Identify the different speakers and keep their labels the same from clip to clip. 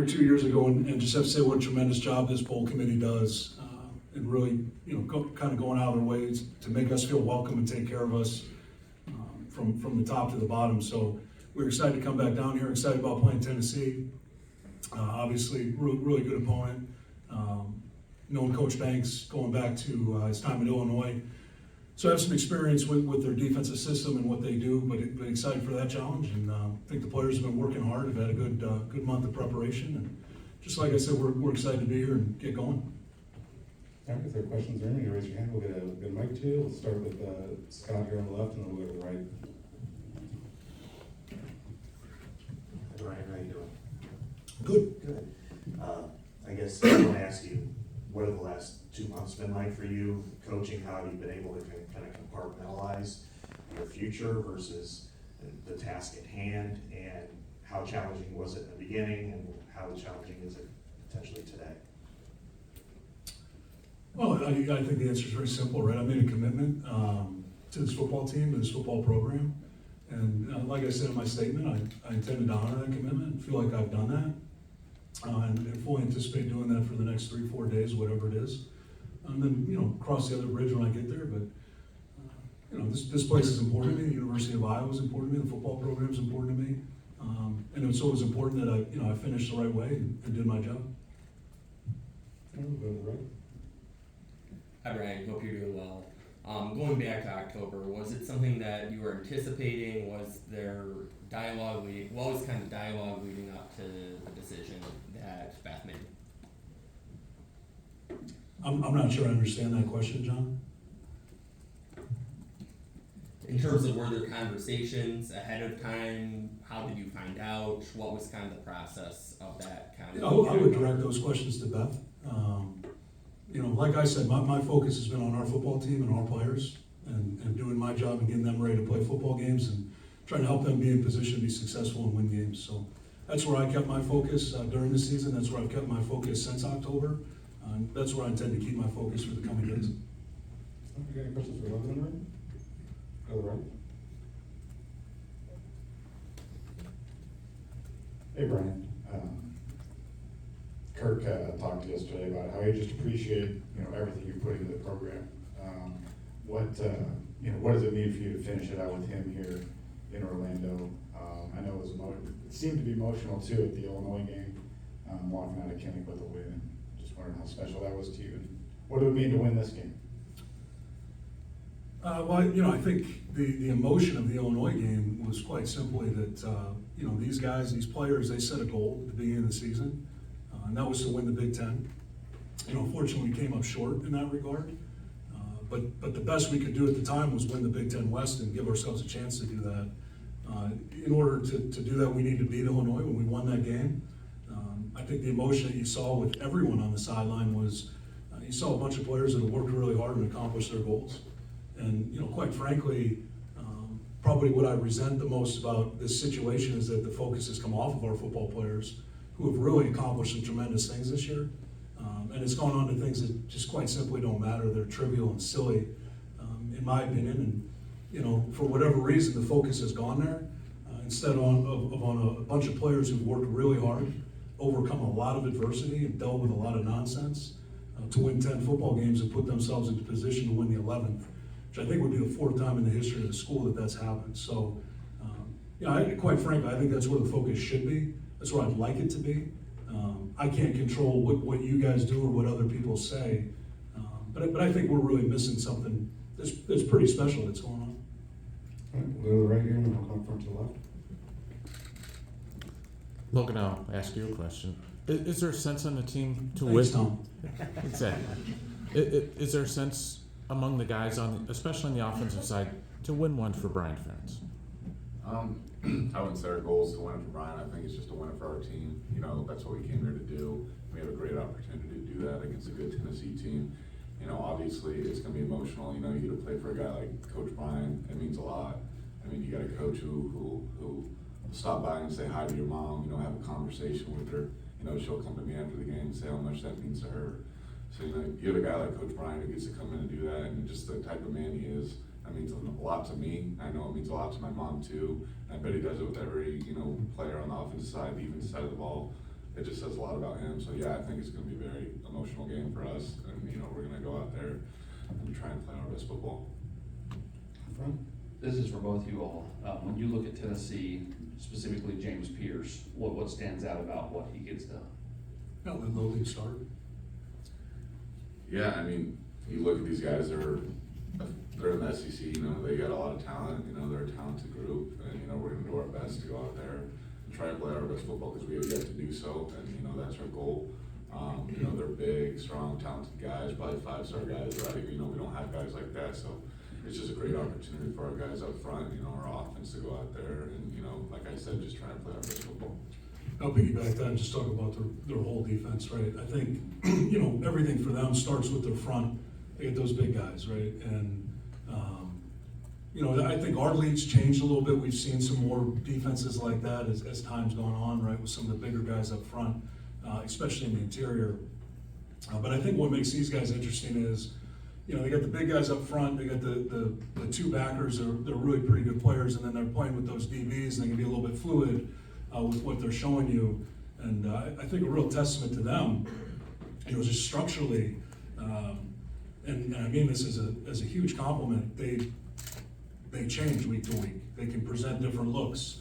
Speaker 1: 2 years ago, and just have to say what a tremendous job this bowl committee does, and really, kind of going out of their ways to make us feel welcome and take care of us from the top to the bottom. So we're excited to come back down here, excited about playing Tennessee. Obviously, really good opponent. Known Coach Banks going back to his time at Illinois. So I have some experience with their defensive system and what they do, but excited for that challenge. And I think the players have been working hard, have had a good month of preparation. And just like I said, we're excited to be here and get going.
Speaker 2: All right, if there are questions or anything, raise your hand. We'll get a mic to you. We'll start with Scott here on the left, and then we'll go to the right.
Speaker 3: Hey Ryan, how you doing?
Speaker 1: Good.
Speaker 3: Good. I guess I want to ask you, what have the last 2 months been like for you coaching? How have you been able to kind of compartmentalize your future versus the task at hand? And how challenging was it in the beginning, and how challenging is it potentially today?
Speaker 1: Well, I think the answer is very simple, right? I made a commitment to this football team, to this football program. And like I said in my statement, I intended to honor that commitment and feel like I've done that. And fully anticipate doing that for the next 3-4 days, whatever it is. And then, cross the other bridge when I get there. But, this place is important to me. The University of Iowa is important to me. The football program is important to me. And it's always important that I finished the right way and did my job.
Speaker 2: We'll go to the right.
Speaker 4: Hi Brian, hope you're doing well. Going back to October, was it something that you were anticipating? Was there dialogue? What was kind of dialogue leading up to the decision that Beth made?
Speaker 1: I'm not sure I understand that question, John.
Speaker 4: In terms of, were there conversations ahead of time? How did you find out? What was kind of the process of that kind of?
Speaker 1: I would direct those questions to Beth. Like I said, my focus has been on our football team and our players and doing my job and getting them ready to play football games and trying to help them be in position to be successful and win games. So that's where I kept my focus during the season. That's where I've kept my focus since October. That's where I intend to keep my focus for the coming days.
Speaker 2: If you got any questions for Logan in the room? Go to the right. Hey, Brian. Kirk talked yesterday about how he just appreciated, everything you put into the program. What does it mean for you to finish it out with him here in Orlando? I know it seemed to be emotional too at the Illinois game, walking out of Kinnick with a win. Just wondering how special that was to you, and what do it mean to win this game?
Speaker 1: I think the emotion of the Illinois game was quite simply that, these guys, these players, they set a goal at the beginning of the season. And that was to win the Big Ten. Fortunately, we came up short in that regard. But the best we could do at the time was win the Big Ten West and give ourselves a chance to do that. In order to do that, we needed to beat Illinois when we won that game. I think the emotion that you saw with everyone on the sideline was you saw a bunch of players that have worked really hard and accomplished their goals. And quite frankly, probably what I resent the most about this situation is that the focus has come off of our football players, who have really accomplished some tremendous things this year. And it's gone on to things that just quite simply don't matter. They're trivial and silly, in my opinion. And, for whatever reason, the focus has gone there, instead on a bunch of players who've worked really hard, overcome a lot of adversity and dealt with a lot of nonsense, to win 10 football games and put themselves into position to win the 11th, which I think would be the 4th time in the history of the school that's happened. So, quite frankly, I think that's where the focus should be. That's where I'd like it to be. I can't control what you guys do or what other people say, but I think we're really missing something that's pretty special that's going on.
Speaker 2: All right, we'll go to the right here, and then we'll come from to the left.
Speaker 5: Logan, I'll ask you a question. Is there a sense on the team to
Speaker 1: Thanks,
Speaker 5: win?
Speaker 1: Tom.
Speaker 5: Exactly. Is there a sense among the guys, especially on the offensive side, to win one for Brian Ferentz?
Speaker 6: I wouldn't say our goal is to win it for Brian. I think it's just to win it for our team. That's what we came here to do. We have a great opportunity to do that against a good Tennessee team. Obviously it's going to be emotional. You get to play for a guy like Coach Brian. It means a lot. You got a coach who will stop by and say hi to your mom. Have a conversation with her. She'll come to me after the game and say how much that means to her. So you have a guy like Coach Brian who gets to come in and do that, and just the type of man he is. That means a lot to me. I know it means a lot to my mom too. I bet he does it with every player on the offensive side, the defensive side of the ball. it just says a lot about him. So yeah, I think it's gonna be a very emotional game for us, and, you know, we're gonna go out there and try and play our best football.
Speaker 7: This is for both you all. When you look at Tennessee, specifically James Pierce, what stands out about what he gets done?
Speaker 1: Yeah, let Logan start.
Speaker 6: Yeah, I mean, you look at these guys, they're in the SEC, you know, they got a lot of talent, you know, they're a talented group, and, you know, we're gonna do our best to go out there and try and play our best football, because we have yet to do so, and, you know, that's our goal. You know, they're big, strong, talented guys, probably 5-star guys, right? You know, we don't have guys like that, so it's just a great opportunity for our guys up front, you know, our offense to go out there and, you know, like I said, just try and play our best football.
Speaker 1: I'll piggyback that and just talk about their whole defense, right? I think, you know, everything for them starts with their front. They get those big guys, right? And, you know, I think our league's changed a little bit. We've seen some more defenses like that as time's gone on, right? With some of the bigger guys up front, especially in the interior. But I think what makes these guys interesting is, you know, they got the big guys up front, they got the two backers, they're really pretty good players, and then they're playing with those DBs, and they can be a little bit fluid with what they're showing you. And I think a real testament to them, you know, just structurally, and I mean this as a huge compliment, they change week to week. They can present different looks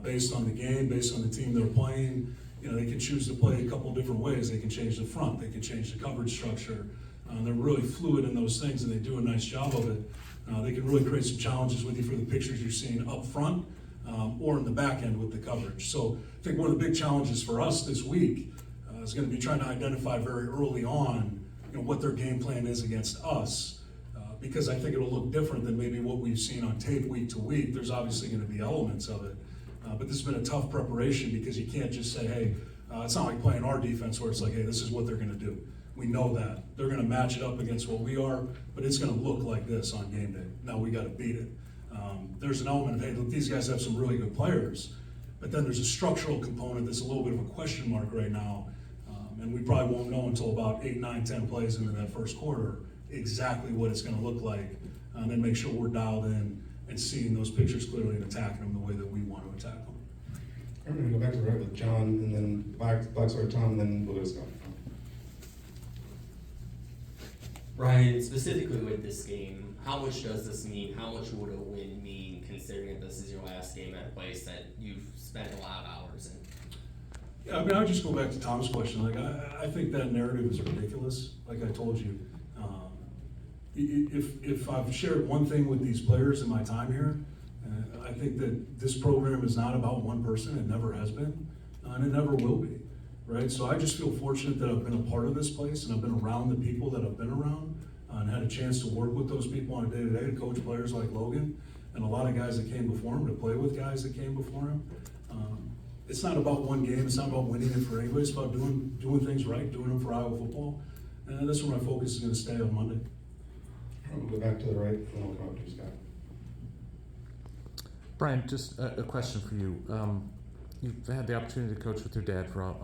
Speaker 1: based on the game, based on the team they're playing. You know, they can choose to play a couple different ways. They can change the front, they can change the coverage structure. They're really fluid in those things, and they do a nice job of it. They can really create some challenges with you for the pictures you're seeing up front or in the back end with the coverage. So I think one of the big challenges for us this week is going to be trying to identify very early on, you know, what their game plan is against us, because I think it'll look different than maybe what we've seen on tape week to week. There's obviously going to be elements of it, but this has been a tough preparation because you can't just say, hey, it's not like playing our defense where it's like, hey, this is what they're going to do. We know that. They're going to match it up against what we are, but it's going to look like this on game day. Now we got to beat it. There's an element of, hey, look, these guys have some really good players, but then there's a structural component that's a little bit of a question mark right now, and we probably won't know until about 8, 9, 10 plays into that first quarter exactly what it's going to look like, and then make sure we're dialed in and seeing those pictures clearly and attacking them the way that we want to attack them.
Speaker 8: I'm going to go back to right with John, and then Black Sword Tom, and then we'll just go.
Speaker 4: Brian, specifically with this game, how much does this mean? How much would a win mean, considering that this is your last game at a place that you've spent a lot of hours in?
Speaker 1: Yeah, I mean, I would just go back to Tom's question. Like, I think that narrative is ridiculous. Like I told you, if I've shared one thing with these players in my time here, I think that this program is not about one person. It never has been, and it never will be. Right, so I just feel fortunate that I've been a part of this place, and I've been around the people that I've been around, and had a chance to work with those people on a day-to-day, to coach players like Logan, and a lot of guys that came before him, to play with guys that came before him. It's not about one game, it's not about winning it for anybody, it's about doing things right, doing them for Iowa football, and that's where my focus is going to stay on Monday.
Speaker 8: We'll go back to the right, and then we'll come up to Scott.
Speaker 5: Brian, just a question for you. You've had the opportunity to coach with your dad for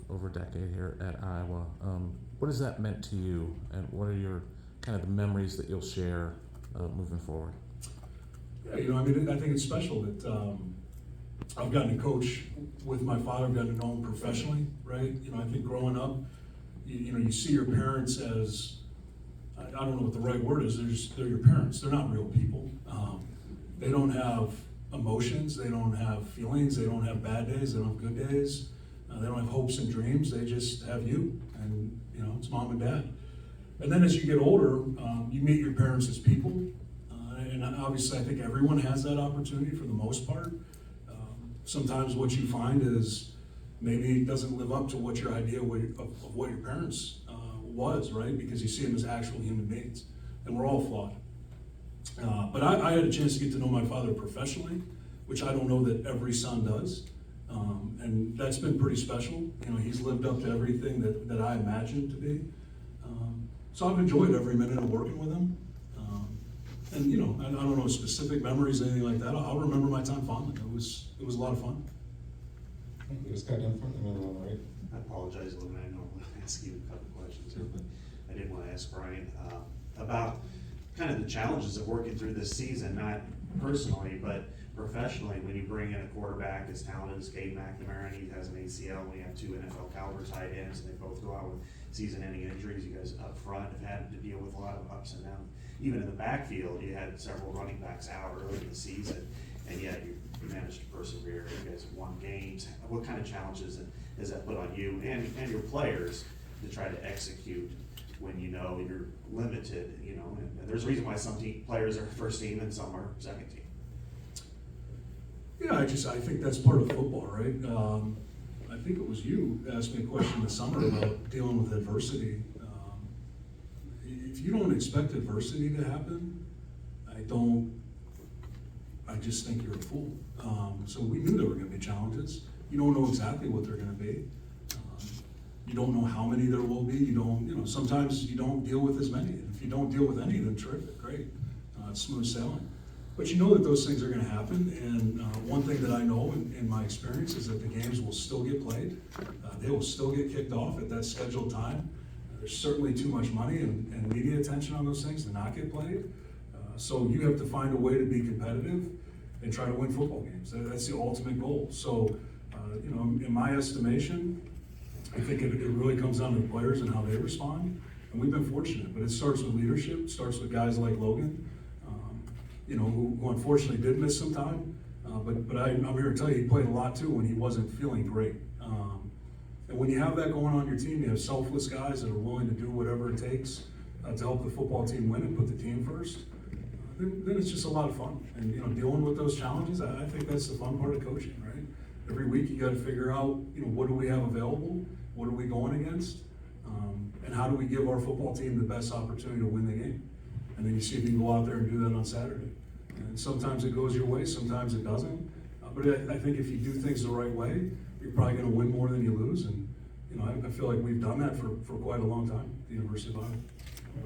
Speaker 5: over a decade here at Iowa. What has that meant to you, and what are your kind of the memories that you'll share moving forward?
Speaker 1: Yeah, you know, I mean, I think it's special that I've gotten to coach with my father, I've gotten to know him professionally, right? You know, I think growing up, you know, you see your parents as, I don't know what the right word is, they're your parents. They're not real people. They don't have emotions, they don't have feelings, they don't have bad days, they don't have good days, they don't have hopes and dreams, they just have you, and you know, it's mom and dad. And then as you get older, you meet your parents as people, and obviously I think everyone has that opportunity for the most part. Sometimes what you find is maybe it doesn't live up to what your idea of what your parents was, right? Because you see them as actual human beings, and we're all flawed. But I had a chance to get to know my father professionally, which I don't know that every son does. And that's been pretty special. You know, he's lived up to everything that I imagined to be. So I've enjoyed every minute of working with him. And you know, I don't know specific memories, anything like that. I'll remember my time fondly. It was a lot of fun.
Speaker 8: We'll just got down front, and then we'll on the right.
Speaker 3: I apologize, Logan, I normally ask you a couple questions here, but I did want to ask Brian about kind of the challenges of working through this season, not personally, but professionally, when you bring in a quarterback as talented as Cade McNamara, and he has an ACL, and we have 2 NFL caliber tight ends, and they both go out with season-ending injuries. You guys up front have had to deal with a lot of ups and downs. Even in the backfield, you had several running backs out early in the season, and yet you managed to persevere. You guys have won games. What kind of challenges has that put on you and your players to try to execute when you know you're limited, you know, and there's a reason why some players are first team and some are second team.
Speaker 1: Yeah, I think that's part of football, right? I think it was you asked me a question this summer about dealing with adversity. If you don't expect adversity to happen, I just think you're a fool. So we knew there were gonna be challenges. You don't know exactly what they're gonna be. You don't know how many there will be. You know, sometimes you don't deal with as many. And if you don't deal with any, then terrific, great. It's smooth sailing. But you know that those things are gonna happen, and one thing that I know in my experience is that the games will still get played. They will still get kicked off at that scheduled time. There's certainly too much money and media attention on those things to not get played. So you have to find a way to be competitive and try to win football games. That's the ultimate goal. So, you know, in my estimation, I think it really comes down to the players and how they respond. And we've been fortunate, but it starts with leadership. It starts with guys like Logan, you know, who unfortunately did miss some time. But I'm here to tell you, he played a lot too when he wasn't feeling great. And when you have that going on your team, you have selfless guys that are willing to do whatever it takes to help the football team win and put the team first. Then it's just a lot of fun. And, you know, dealing with those challenges, I think that's the fun part of coaching, right? Every week you got to figure out, you know, what do we have available? What are we going against? And how do we give our football team the best opportunity to win the game? And then you see if you can go out there and do that on Saturday. And sometimes it goes your way, sometimes it doesn't. But I think if you do things the right way, you're probably going to win more than you lose. And, you know, I feel like we've done that for quite a long time at the University of Iowa.